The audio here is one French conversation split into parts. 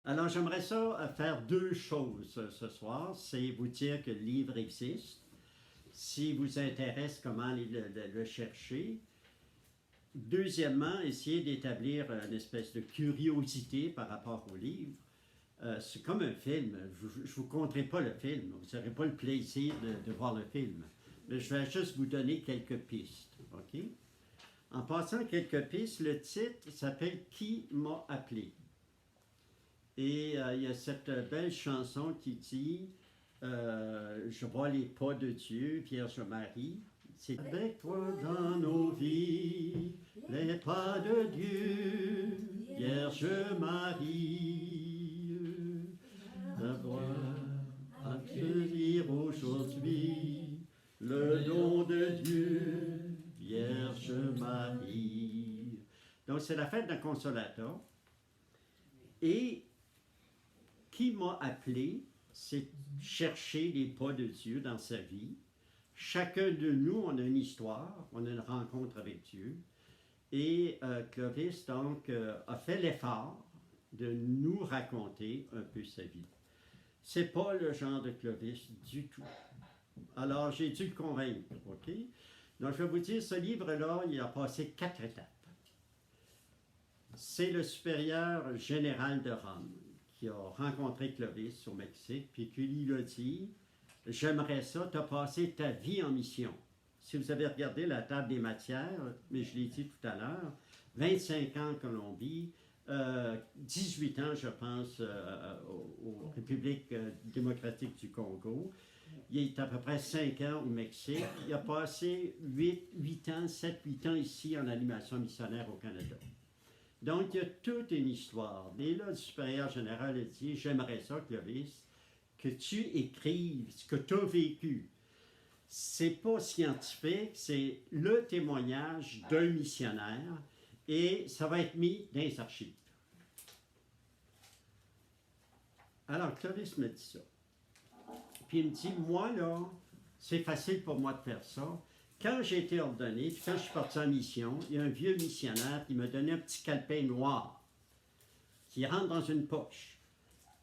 Alors, j'aimerais ça faire deux choses ce soir. C'est vous dire que le livre existe. Si vous intéresse, comment aller le chercher. Deuxièmement, essayer d'établir une espèce de curiosité par rapport au livre. C'est comme un film. Je ne vous conterai pas le film. Vous n'aurez pas le plaisir de voir le film. Mais je vais juste vous donner quelques pistes. OK? En passant quelques pistes, le titre s'appelle « Qui m'a appelé ?» Et il y a cette belle chanson qui dit je vois les pas de Dieu, Vierge Marie. C'est avec toi dans nos vies, les pas de Dieu, Vierge Marie. Avoir à accueillir aujourd'hui le don de Dieu, Vierge Marie. Donc c'est la fête d'un consolateur. Et qui m'a appelé, c'est chercher les pas de Dieu dans sa vie. Chacun de nous, on a une histoire, on a une rencontre avec Dieu. Et Clovis, donc, a fait l'effort de nous raconter un peu sa vie. C'est pas le genre de Clovis du tout. Alors, j'ai dû le convaincre, OK? Donc, je vais vous dire, ce livre-là, il a passé 4 étapes. C'est le supérieur général de Rome qui a rencontré Clovis au Mexique, puis qui lui a dit « J'aimerais ça, tu as passé ta vie en mission. » Si vous avez regardé la table des matières, mais je l'ai dit tout à l'heure, 25 ans en Colombie, 18 ans, je pense, aux Républiques démocratiques du Congo. Il est à peu près 5 ans au Mexique. Il a passé 8 ans, 7-8 ans ici en animation missionnaire au Canada. Donc, il y a toute une histoire. Et là, le supérieur général a dit, j'aimerais ça, Clovis, que tu écrives ce que tu as vécu. C'est pas scientifique, c'est le témoignage d'un missionnaire et ça va être mis dans les archives. Alors, Clovis me dit ça. Puis il me dit, moi, là, c'est facile pour moi de faire ça. Quand j'ai été ordonné, puis quand je suis parti en mission, il y a un vieux missionnaire qui m'a donné un petit calepin noir qui rentre dans une poche,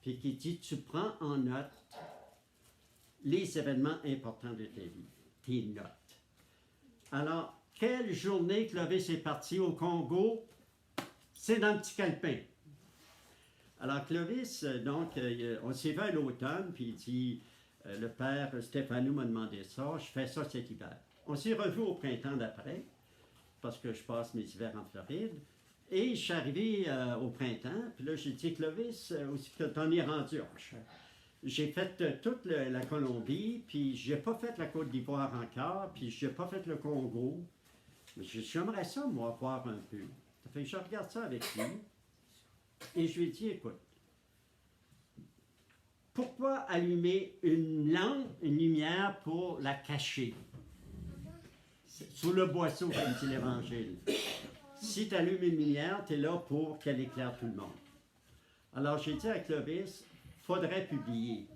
puis qui dit, tu prends en note les événements importants de ta vie, tes notes. Alors, quelle journée Clovis est parti au Congo? C'est dans le petit calepin. Alors, Clovis, donc, on s'est vu à l'automne, puis il dit, le père Stéphanou m'a demandé ça, je fais ça cet hiver. On s'est revus au printemps d'après, parce que je passe mes hivers en Floride. Et je suis arrivé au printemps, puis là, j'ai dit, Clovis, aussi que t'en es rendu. J'ai fait toute la Colombie, puis j'ai pas fait la Côte d'Ivoire encore, puis j'ai pas fait le Congo. Mais j'aimerais ça, moi, voir un peu. Ça fait que je regarde ça avec lui, et je lui ai dit, écoute, pourquoi allumer une lampe, une lumière pour la cacher? Sous le boisseau, comme dit l'Évangile. Si tu allumes une lumière, tu es là pour qu'elle éclaire tout le monde. Alors j'ai dit à Clovis, il faudrait publier.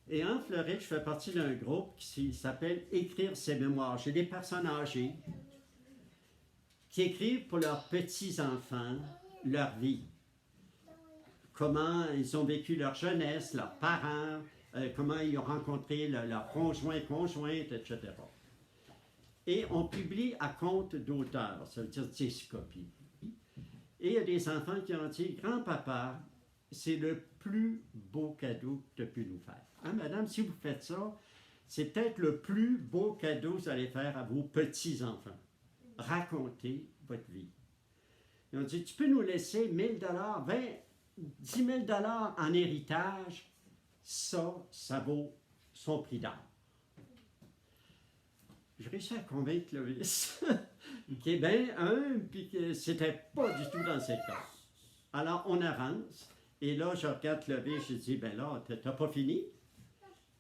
Et en Floride, je fais partie d'un groupe qui s'appelle Écrire ses mémoires. J'ai des personnes âgées qui écrivent pour leurs petits-enfants leur vie. Comment ils ont vécu leur jeunesse, leurs parents, comment ils ont rencontré leur conjoint, conjointe, etc. Et on publie à compte d'auteur, ça veut dire 10 copies. Et il y a des enfants qui ont dit, grand-papa, c'est le plus beau cadeau que tu as pu nous faire. Hein, madame, si vous faites ça, c'est peut-être le plus beau cadeau que vous allez faire à vos petits-enfants. Racontez votre vie. Ils ont dit, tu peux nous laisser 1 000 $, 10 000 $ en héritage, ça vaut son prix d'âme. J'ai réussi à convaincre Clovis, qui est bien humble, puis que c'était pas du tout dans ses cas. Alors, on avance, et là, je regarde Clovis, je dis, ben là, t'as pas fini?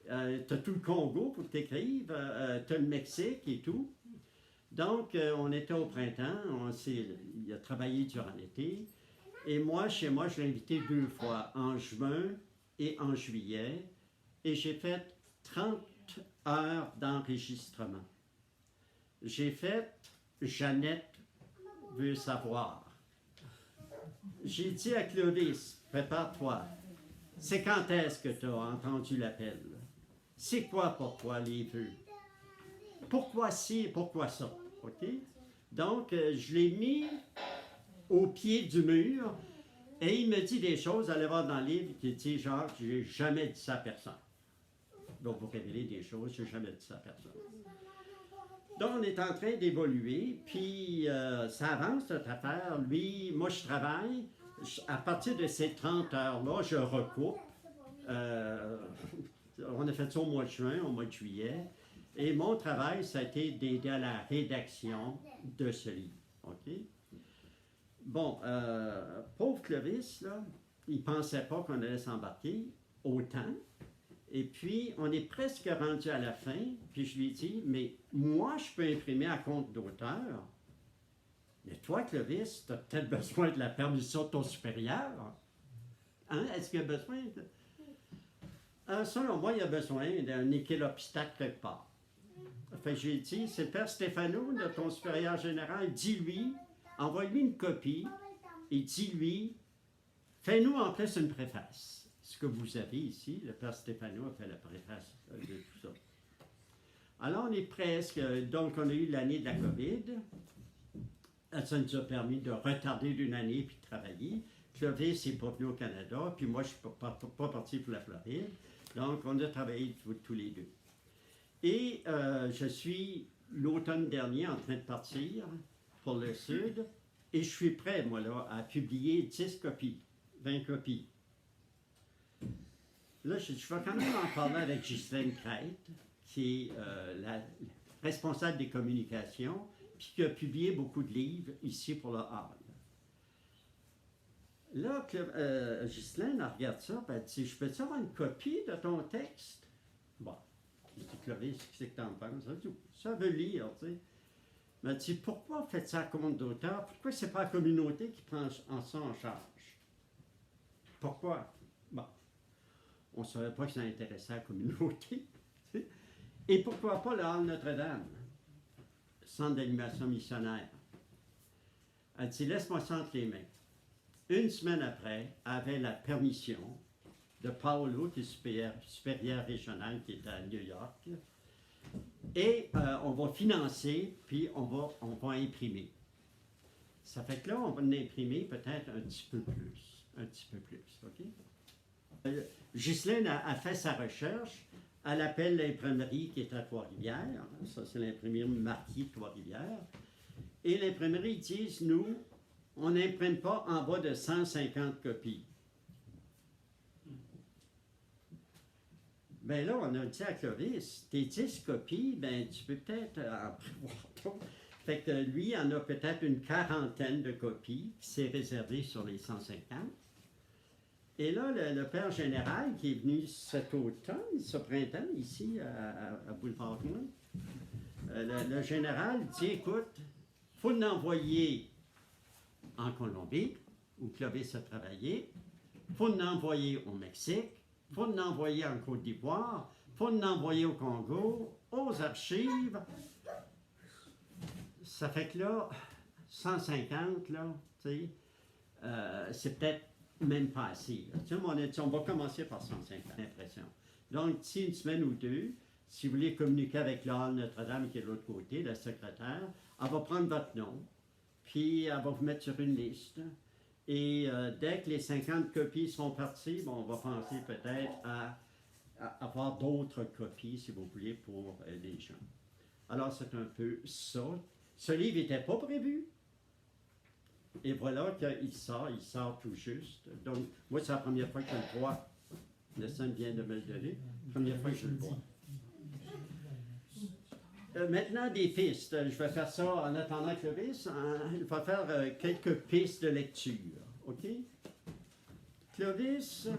T'as tout le Congo pour que t'écrives, t'as le Mexique et tout. Donc, on était au printemps, il a travaillé durant l'été, et moi, chez moi, je l'ai invité 2 fois, en juin et en juillet, et j'ai fait 30 heures d'enregistrement. J'ai fait « Jeannette veut savoir ». j'ai dit à Clovis, prépare-toi. C'est quand est-ce que tu as entendu l'appel? C'est quoi pour toi les vœux? Pourquoi ci, pourquoi ça? OK? Donc, je l'ai mis au pied du mur et il me dit des choses, allez voir dans le livre, qui dit genre, j'ai jamais dit ça à personne. Donc, vous révélez des choses, j'ai jamais dit ça à personne. Donc, on est en train d'évoluer, puis ça avance cette affaire. Lui, moi, je travaille. À partir de ces 30 heures-là, je recoupe. On a fait ça au mois de juin, au mois de juillet. Et mon travail, ça a été d'aider à la rédaction de ce livre. OK? Bon, pauvre Clovis, là, il ne pensait pas qu'on allait s'embarquer autant. Et puis, on est presque rendu à la fin, puis je lui ai dit, mais moi, je peux imprimer à compte d'auteur, mais toi, Clovis, tu as peut-être besoin de la permission de ton supérieur. Hein? Est-ce qu'il y a besoin de... selon moi, il y a besoin d'un équilobstacle quelque part. Fait que j'ai dit, c'est le Père Stéphano, de ton supérieur général, dis-lui, envoie-lui une copie, et dis-lui, fais-nous en plus une préface. Ce que vous avez ici, le Père Stéphano a fait la préface de tout ça. Alors, on est presque, donc on a eu l'année de la COVID. Ça nous a permis de retarder d'une année puis de travailler. Clovis n'est pas venu au Canada, puis moi, je ne suis pas parti pour la Floride. Donc, on a travaillé tous les deux. Et je suis, l'automne dernier, en train de partir pour le Sud, et je suis prêt, moi, là, à publier 10 copies, 20 copies. Là, je vais quand même en parler avec Ghislaine Crête, qui est la responsable des communications, puis qui a publié beaucoup de livres ici pour le Hall. Là, Ghislaine, elle regarde ça, puis elle dit, je peux-tu avoir une copie de ton texte? Bon, je dis, Clovis, qu'est-ce que tu en penses? Ça veut lire, tu sais. Elle m'a dit, pourquoi faites ça à compte d'auteur? Pourquoi c'est pas la communauté qui prend ça en charge? Pourquoi? Bon. On ne savait pas que ça intéressait la communauté. Et pourquoi pas le Hall Notre-Dame, centre d'animation missionnaire. Elle dit, laisse-moi ça entre les mains. Une semaine après, elle avait la permission de Paolo, qui est supérieur régional, qui est à New York. Et on va financer, puis on va imprimer. Ça fait que là, on va l'imprimer peut-être un petit peu plus. Un petit peu plus, OK? Ghislaine a fait sa recherche. Elle appelle l'imprimerie qui est à Trois-Rivières. Ça, c'est l'imprimerie Marquis de Trois-Rivières. Et l'imprimerie dit, nous, on n'imprime pas en bas de 150 copies. Bien là, on a dit à Clovis, tes 10 copies, ben tu peux peut-être en prévoir d'autres. Fait que lui, il en a peut-être une quarantaine de copies qui s'est réservé sur les 150. Et là, le père général qui est venu cet automne, ce printemps, ici à Boulevard-Gouin, le général dit, écoute, il faut l'envoyer en Colombie, où Clovis a travaillé, il faut l'envoyer au Mexique, il faut l'envoyer en Côte d'Ivoire, il faut l'envoyer au Congo, aux archives. Ça fait que là, 150, là, tu sais, c'est peut-être même pas assez. On a dit, on va commencer par 150, l'impression. Donc, d'ici une semaine ou deux, si vous voulez communiquer avec le Hall Notre-Dame qui est de l'autre côté, la secrétaire, elle va prendre votre nom, puis elle va vous mettre sur une liste. Et dès que les 50 copies sont parties, bon, on va penser peut-être à avoir d'autres copies, si vous voulez, pour les gens. Alors, c'est un peu ça. Ce livre n'était pas prévu. Et voilà qu'il sort tout juste. Donc, moi, c'est la première fois que je le vois. Le Saint vient de me le donner. Première fois que je le vois. Maintenant, des pistes. Je vais faire ça en attendant Clovis. Je vais faire quelques pistes de lecture. OK? Clovis,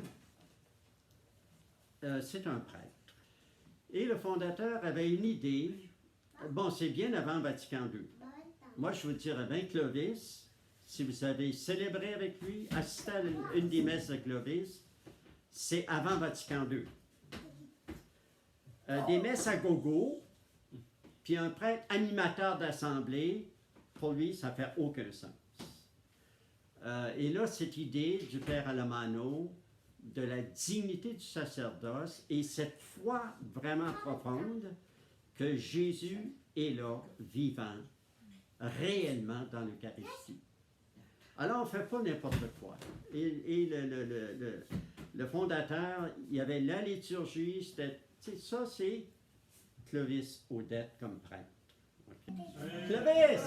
c'est un prêtre. Et le fondateur avait une idée. Bon, c'est bien avant Vatican II. Moi, je vous dirais bien, Clovis, si vous avez célébré avec lui, assisté à une des messes de Clovis, c'est avant Vatican II. Des messes à gogo, puis un prêtre animateur d'assemblée, pour lui, ça ne fait aucun sens. Et là, cette idée du Père Alamano, de la dignité du sacerdoce et cette foi vraiment profonde que Jésus est là, vivant, réellement dans l'Eucharistie. Alors, on ne fait pas n'importe quoi. Et le fondateur, il y avait la liturgie, c'était, ça c'est Clovis Odette comme prêtre. Okay. Clovis!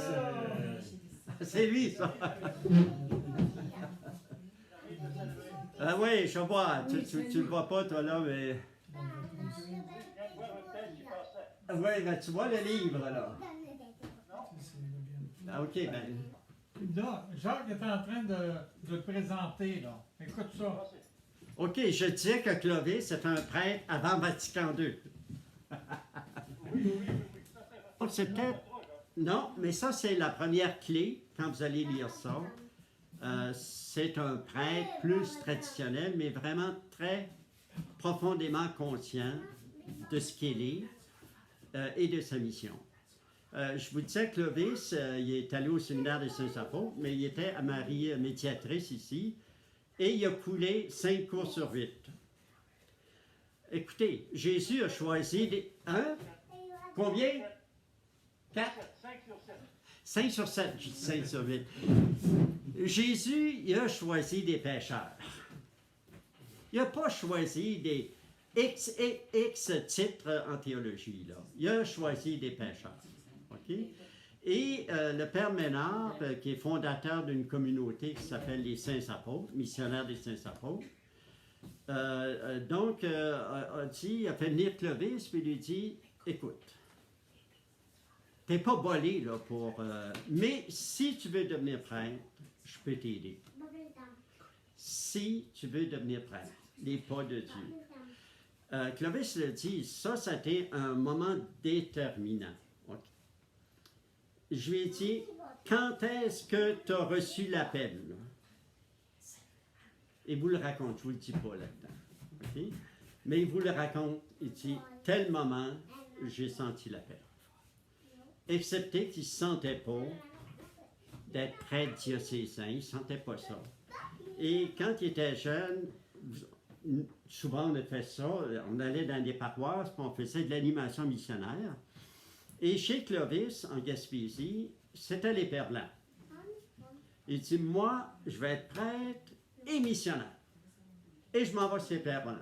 C'est lui, ça! Ah oui, je vois. Tu le vois pas, toi, là, mais... Oui, ben, tu vois le livre, là. Ah, OK, ben... Là, Jacques est en train de le présenter, là. Écoute ça. OK, je disais que Clovis est un prêtre avant Vatican II. C'est peut-être... Non, mais ça, c'est la première clé, quand vous allez lire ça. C'est un prêtre plus traditionnel, mais vraiment très profondément conscient de ce qu'il est et de sa mission. Je vous disais, Clovis, il est allé au séminaire des Saints-Apôtres, mais il était à Marie Médiatrice ici, et il a coulé 5 cours sur 8. Écoutez, Jésus a choisi des... Hein? Combien? 4? 5 sur 7, je dis 5 sur 8. Jésus, il a choisi des pécheurs. Il n'a pas choisi des X titres en théologie, là. Il a choisi des pécheurs. OK? Et le Père Ménard, qui est fondateur d'une communauté qui s'appelle les Saints-Apôtres, missionnaires des Saints-Apôtres, donc, a fait venir Clovis, puis lui dit, écoute, t'es pas bolé, là, pour... mais si tu veux devenir prêtre, je peux t'aider. Si tu veux devenir prêtre, les pas de Dieu. Clovis le dit, ça a été un moment déterminant. Okay. Je lui ai dit, quand est-ce que tu as reçu l'appel? Il vous le raconte, je ne vous le dis pas là-dedans. Okay? Mais il vous le raconte, il dit, tel moment, j'ai senti l'appel. Excepté qu'il ne se sentait pas d'être prêtre diocésain, il ne sentait pas ça. Et quand il était jeune, souvent on a fait ça, on allait dans des paroisses, puis on faisait de l'animation missionnaire. Et chez Clovis, en Gaspésie, c'était les Pères Blancs. Il dit, moi, je vais être prêtre et missionnaire. Et je m'en vais chez les Pères Blancs.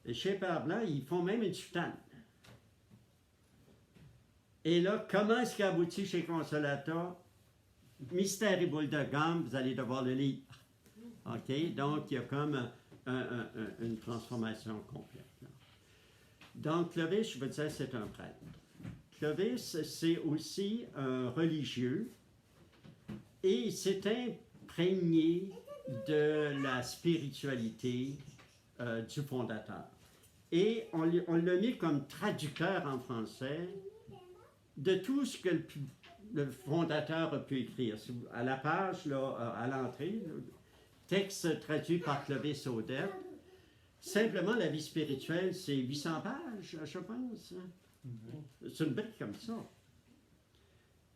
Et chez les Pères Blancs, ils font même une soutane. Et là, comment est-ce qu'il aboutit chez Consolata? Mystère et boule de gomme, vous allez devoir le lire. OK? Donc, il y a comme une transformation complète. Là. Donc, Clovis, je veux dire, c'est un prêtre. Clovis, c'est aussi un religieux et il s'est imprégné de la spiritualité du fondateur. Et on l'a mis comme traducteur en français de tout ce que le fondateur a pu écrire. À la page, là, à l'entrée, texte traduit par Clovis Odette. Simplement, la vie spirituelle, c'est 800 pages, je pense. C'est une brique comme ça.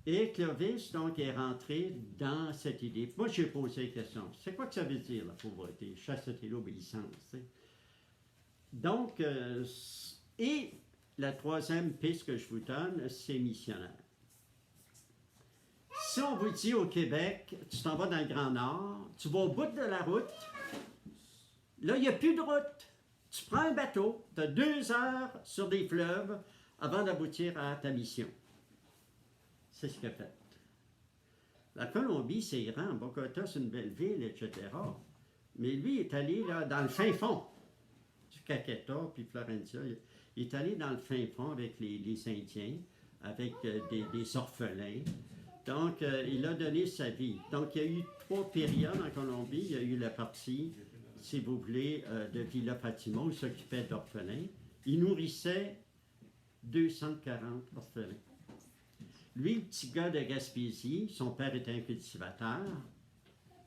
Et Clovis, donc, est rentré dans cette idée. Moi, j'ai posé la question. C'est quoi que ça veut dire, la pauvreté, chasteté, l'obéissance? T'sais? Donc, et la troisième piste que je vous donne, c'est missionnaire. Si on vous dit au Québec, tu t'en vas dans le Grand Nord, tu vas au bout de la route, là, il n'y a plus de route. Tu prends un bateau, tu as 2 heures sur des fleuves avant d'aboutir à ta mission. C'est ce qu'il a fait. La Colombie, c'est grand. Bogota, c'est une belle ville, etc. Mais lui, il est allé là, dans le fin fond du Caqueta, puis Florencia. Il est allé dans le fin fond avec les Indiens, avec des orphelins. Donc, il a donné sa vie. Donc, il y a eu 3 périodes en Colombie. Il y a eu la partie, si vous voulez, de Villa Fatima, où il s'occupait d'orphelins. Il nourrissait 240 orphelins. Lui, le petit gars de Gaspésie, son père était un cultivateur.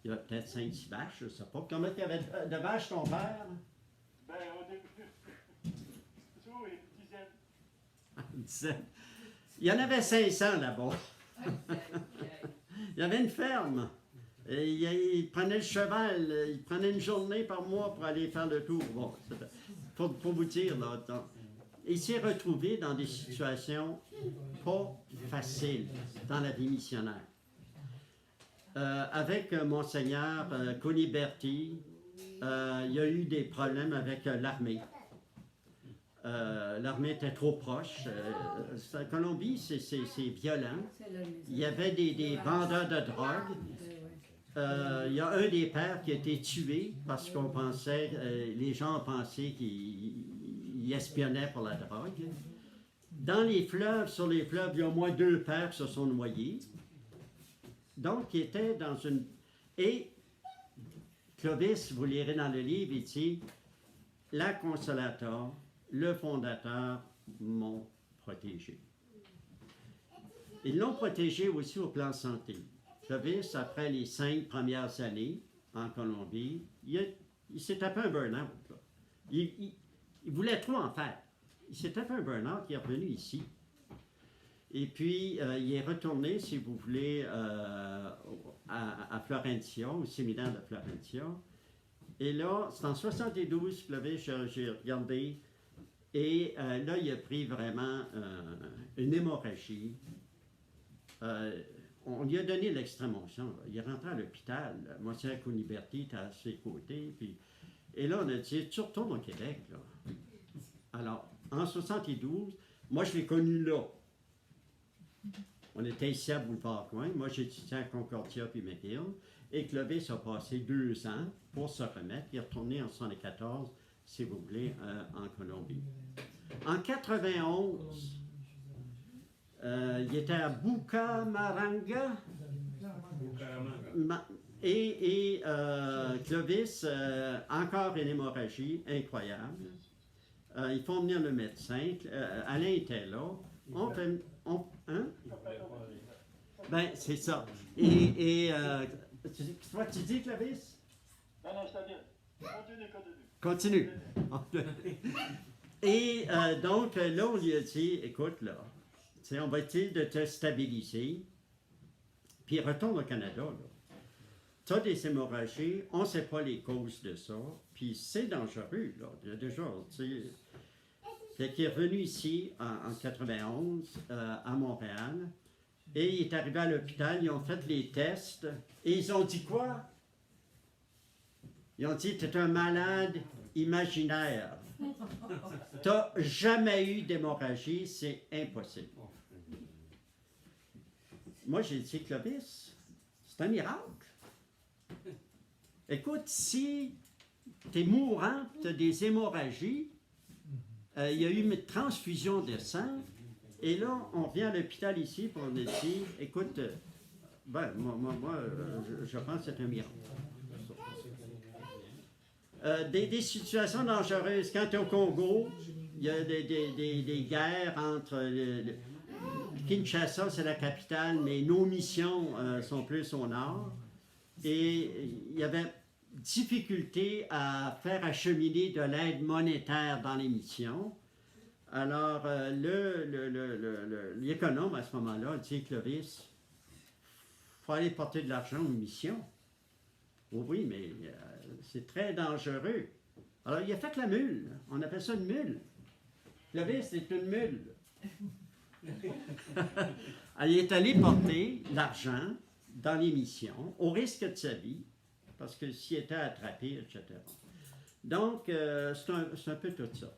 Il avait peut-être 5-6 vaches, je ne sais pas. Combien il y avait de vaches, ton père? Ben, au début, une dizaine. Il y en avait 500 là-bas. Il y avait une ferme. Et il prenait le cheval, il prenait une journée par mois pour aller faire le tour. Bon, pour vous dire, là, il s'est retrouvé dans des situations pas faciles dans la vie missionnaire. Avec Monseigneur Coniberti, il y a eu des problèmes avec l'armée. L'armée était trop proche. La Colombie, c'est violent. Il y avait des vendeurs de drogue. Il y a un des pères qui a été tué parce qu'on pensait, les gens pensaient qu'il espionnait pour la drogue. Dans les fleuves, sur les fleuves, il y a au moins 2 pères qui se sont noyés. Donc, il était dans une... Et Clovis, vous lirez dans le livre, il dit, la Consolator, le fondateur m'ont protégé. Ils l'ont protégé aussi au plan santé. Clovis, après les 5 premières années en Colombie, il s'est tapé un burn-out. Il voulait trop en faire. Il s'est tapé un burn-out, il est revenu ici. Et puis, il est retourné, si vous voulez, à Florentia, au séminaire de Florentia. Et là, c'est en 72, Clovis, j'ai regardé, et là, il a pris vraiment une hémorragie. On lui a donné l'extrême-onction. Il est rentré à l'hôpital. Monseigneur Coniberti était à ses côtés. Et là, on a dit, tu retournes au Québec. Là. Alors, en 72, moi, je l'ai connu là. On était ici à Boulevard-Coin. Moi, j'étudiais à Concordia puis McGill. Et Clovis a passé 2 ans pour se remettre. Il est retourné en 74, si vous voulez, en Colombie. En 91, il était à Bucaramanga. Et Clovis, encore une hémorragie incroyable. Ils font venir le médecin. Alain était là. Hein? Ben, c'est ça. Et toi, tu dis, Clovis? Non, c'est-à-dire, continue. Et donc, là, on lui a dit, écoute, là, on va essayer de te stabiliser, puis retourne au Canada, là. Tu as des hémorragies, on ne sait pas les causes de ça, puis c'est dangereux, là. Il y a déjà, tu sais. Fait qu'il est revenu ici en 91, à Montréal, et il est arrivé à l'hôpital, ils ont fait les tests, et ils ont dit quoi? Ils ont dit, tu es un malade imaginaire. Tu n'as jamais eu d'hémorragie, c'est impossible. Moi, j'ai dit, Clovis, c'est un miracle. Écoute, si tu es mourant, tu as des hémorragies, il y a eu une transfusion de sang, et là, on vient à l'hôpital ici, puis on a dit, écoute, je pense que c'est un miracle. Des situations dangereuses. Quand tu es au Congo, il y a des guerres entre... Kinshasa, c'est la capitale, mais nos missions sont plus au nord. Et il y avait difficulté à faire acheminer de l'aide monétaire dans les missions. Alors, l'économe, à ce moment-là, dit, Clovis, il faut aller porter de l'argent aux missions. Oh oui, mais c'est très dangereux. Alors, il a fait la mule. On appelle ça une mule. Clovis, c'est une mule. Il est allé porter l'argent dans les missions, au risque de sa vie, parce que s'il était attrapé, etc. Donc, c'est un peu tout ça.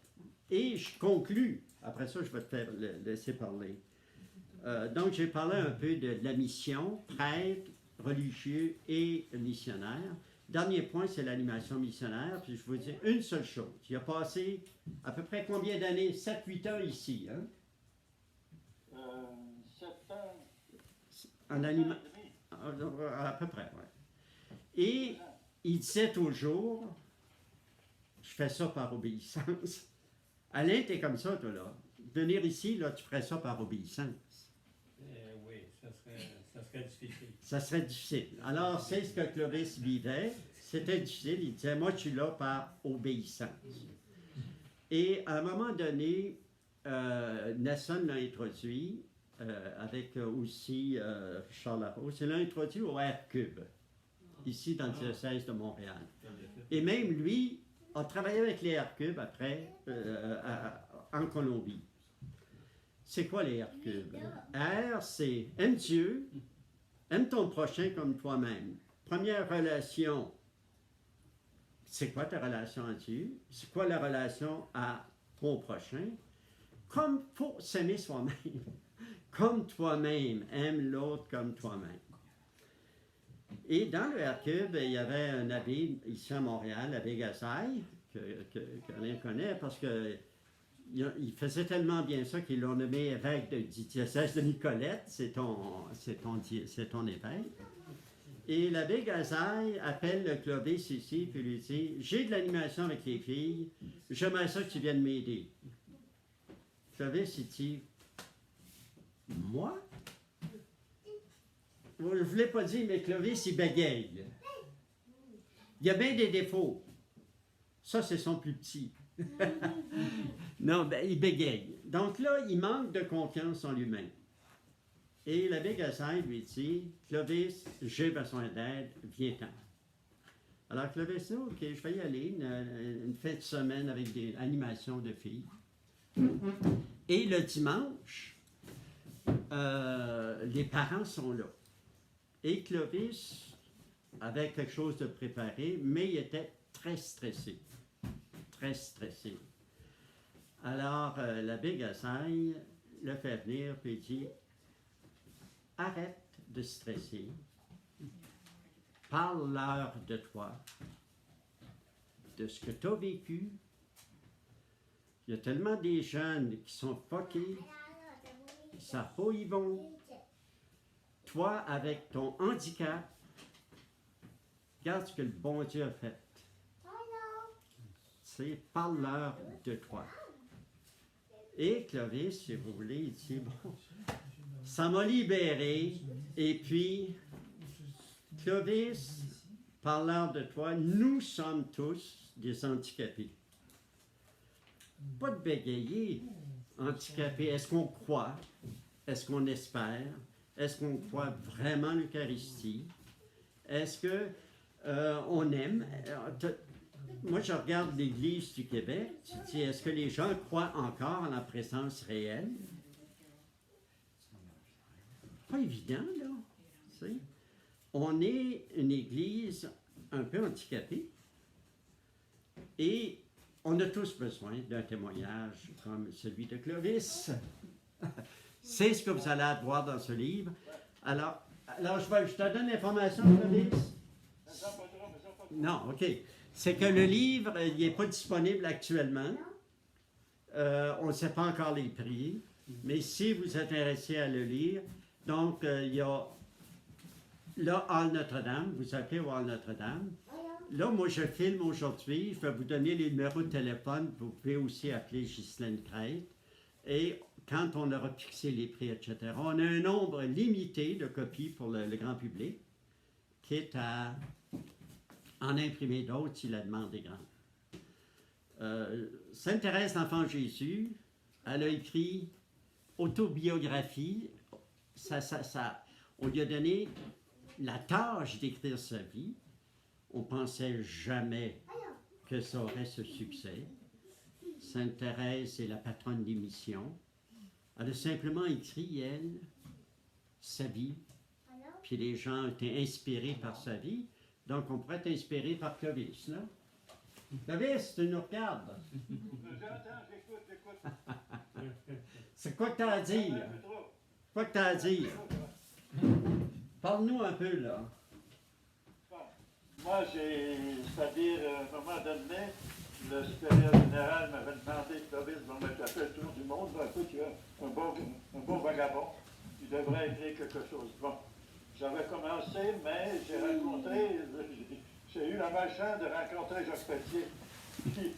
Et je conclus. Après ça, je vais te laisser parler. Donc, j'ai parlé un peu de la mission, prêtre, religieux et missionnaire. Dernier point, c'est l'animation missionnaire. Puis je vous dis une seule chose. Il a passé à peu près combien d'années? 7-8 ans ici, hein? 7 ans. En animation. À peu près, oui. Et il disait toujours, je fais ça par obéissance. Alain, t'es comme ça, toi, là. Venir ici, là, tu ferais ça par obéissance. Oui, ça serait difficile. Ça serait difficile. Alors, c'est ce que Clovis vivait. C'était difficile. Il disait, moi, je suis là par obéissance. Et à un moment donné, Nelson l'a introduit, avec aussi Charles Larose. Il l'a introduit au R-Cube. ici dans le diocèse de Montréal. Et même lui a travaillé avec les R-Cubes après en Colombie. C'est quoi les R-Cubes? R, c'est aime Dieu, aime ton prochain comme toi-même. Première relation, c'est quoi ta relation à Dieu? C'est quoi la relation à ton prochain? Comme pour s'aimer soi-même. Comme toi-même, aime l'autre comme toi-même. Et dans le R-Cube, il y avait un abbé ici à Montréal, l'abbé Gassaille, qu'Alain connaît parce que il faisait tellement bien ça qu'ils l'ont nommé évêque du diocèse de Nicolette, c'est ton évêque. Et l'abbé Gassaille appelle le Clovis ici puis lui dit « J'ai de l'animation avec les filles, j'aimerais ça que tu viennes m'aider. » Clovis, il dit « Moi? » Je ne vous l'ai pas dit, mais Clovis, il bégaye. Il y a bien des défauts. Ça, c'est son plus petit. Non, ben, il bégaye. Donc là, il manque de confiance en lui-même. Et l'abbé Gassaille lui dit, Clovis, j'ai besoin d'aide, viens-t'en. Alors Clovis dit, OK, je vais y aller, une fin de semaine avec des animations de filles. Et le dimanche, les parents sont là. Et Clovis avait quelque chose de préparé, mais il était très stressé. Très stressé. Alors, l'abbé Gassaille le fait venir et dit « Arrête de stresser, parle-leur de toi, de ce que tu as vécu. Il y a tellement des jeunes qui sont fuckés, ils savent pas où ils vont. Toi, avec ton handicap, regarde ce que le bon Dieu a fait. C'est parle-leur de toi. » Et Clovis, si vous voulez, il dit, bon, ça m'a libéré. Et puis, Clovis, parle-leur de toi, nous sommes tous des handicapés. Pas de bégayer, handicapés. Est-ce qu'on croit? Est-ce qu'on espère? Est-ce qu'on croit vraiment l'Eucharistie? Est-ce qu'on aime? Moi, je regarde l'Église du Québec, tu dis, est-ce que les gens croient encore en la présence réelle? Pas évident, là. Tu sais. On est une Église un peu handicapée et on a tous besoin d'un témoignage comme celui de Clovis. C'est ce que vous allez voir dans ce livre. Alors je te donne l'information, Clovis. Non, OK. C'est que le livre, il n'est pas disponible actuellement. On ne sait pas encore les prix. Mais si vous êtes intéressé à le lire, donc il y a là, Hall Notre-Dame, vous appelez au Hall Notre-Dame. Là, moi, je filme aujourd'hui. Je vais vous donner les numéros de téléphone. Vous pouvez aussi appeler Ghislaine Crête. Et quand on aura fixé les prix, etc., on a un nombre limité de copies pour le grand public, quitte à en imprimer d'autres si la demande est grande. Sainte Thérèse d'Enfant Jésus, elle a écrit autobiographie. On lui a donné la tâche d'écrire sa vie. On ne pensait jamais que ça aurait ce succès. Sainte Thérèse est la patronne des missions. Elle a simplement écrit, elle, sa vie. Puis les gens ont été inspirés par sa vie. Donc, on pourrait être inspiré par Clovis, là. Clovis, tu nous regardes. J'écoute. C'est quoi que tu as à dire? Quoi que tu as à dire? Parle-nous un peu, là. Bon. Moi, c'est-à-dire, à un moment donné, le supérieur général m'avait demandé, Clovis, on m'a fait le tour du monde, ben, écoute, tu es un beau vagabond, tu devrais écrire quelque chose. Bon. J'avais commencé, mais j'ai eu la malchance de rencontrer Jacques Pelletier. Puis,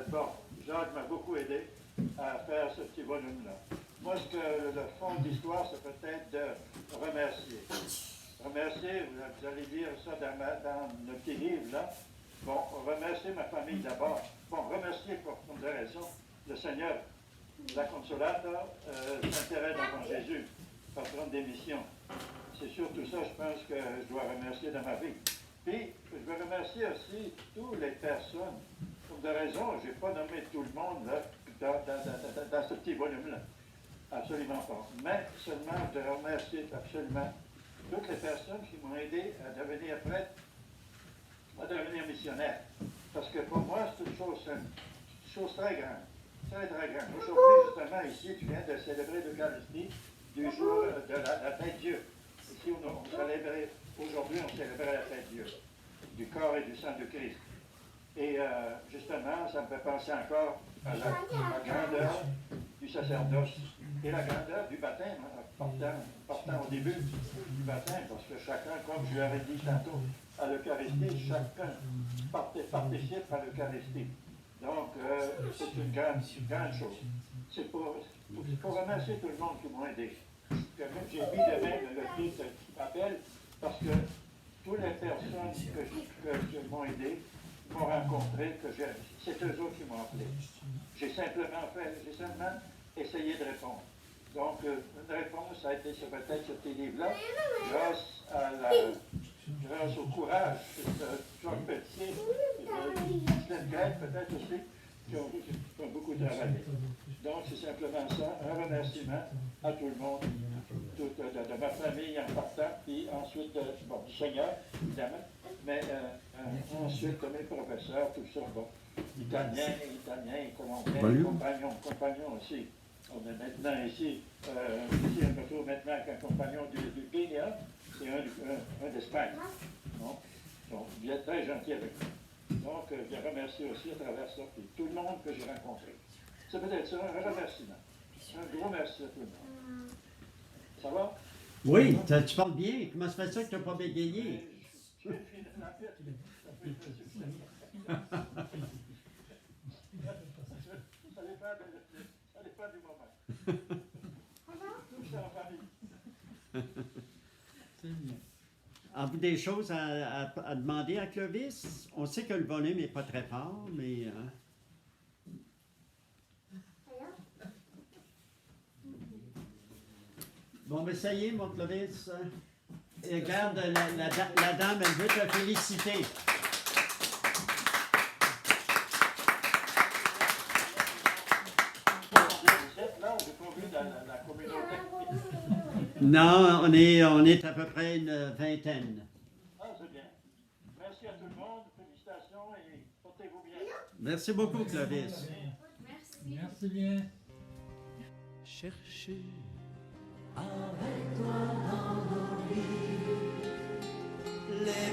bon, Jacques m'a beaucoup aidé à faire ce petit volume-là. Moi, le fond de l'histoire, c'est peut-être de remercier. Remercier, vous allez dire ça dans le petit livre-là. Bon, remercier ma famille d'abord. Bon, remercier pour une raison le Seigneur, la Consolata, Sainte Thérèse d'Enfant Jésus, patronne des missions. C'est surtout ça, je pense, que je dois remercier dans ma vie. Puis, je veux remercier aussi toutes les personnes. Pour des raisons, je n'ai pas nommé tout le monde là, dans ce petit volume-là. Absolument pas. Mais seulement, je dois remercier absolument toutes les personnes qui m'ont aidé à devenir prêtre, à devenir missionnaire. Parce que pour moi, c'est une chose très grande. Très, très grande. Aujourd'hui, justement, ici, tu viens de célébrer l'Eucharistie du jour de la fête de Dieu. Ici, on célébrait, aujourd'hui, on célébrait la fête de Dieu, du corps et du sang de Christ. Et justement, ça me fait penser encore à la grandeur du sacerdoce et la grandeur du baptême, partant au début du baptême, parce que chacun, comme je leur ai dit tantôt, à l'Eucharistie, chacun participe à l'Eucharistie. Donc, c'est une grande chose. C'est pour remercier tout le monde qui m'ont aidé. J'ai mis de même le titre qui m'appelle, parce que toutes les personnes qui m'ont aidé, m'ont rencontré, c'est eux autres qui m'ont appelé. J'ai simplement essayé de répondre. Donc, une réponse a été peut-être ce petit livre-là, grâce au courage de Jacques Pelletier et de Ghislaine Grec, peut-être aussi, qui ont beaucoup travaillé. Donc, c'est simplement ça, un remerciement à tout le monde, de ma famille en partant, puis ensuite du Seigneur, évidemment, mais ensuite de mes professeurs, tout ça, italiens, colombiens, compagnons aussi. On est maintenant ici, on me retrouve maintenant avec un compagnon du Kenya et un d'Espagne. Donc, bien très gentil avec nous. Donc, je les remercie aussi à travers ça, puis tout le monde que j'ai rencontré. Ça peut être ça, un remerciement. Un gros merci à tout le monde. Ça va? Oui, tu parles bien. Comment se fait ça que tu n'as pas bégayé? Je suis dans la tête. Ça dépend du moment. Tout ça en famille. C'est bien. Avez-vous des choses à demander à Clovis? On sait que le volume n'est pas très fort, mais... Bon, mais ça y est, mon Clovis. Et regarde, la dame, elle veut te féliciter. Vous êtes là, j'ai pas vu dans la communauté. Non, on est à peu près une vingtaine. Ah, c'est bien. Merci à tout le monde, félicitations et portez-vous bien. Merci beaucoup, Clovis. Merci bien. Chercher avec toi dans nos vies les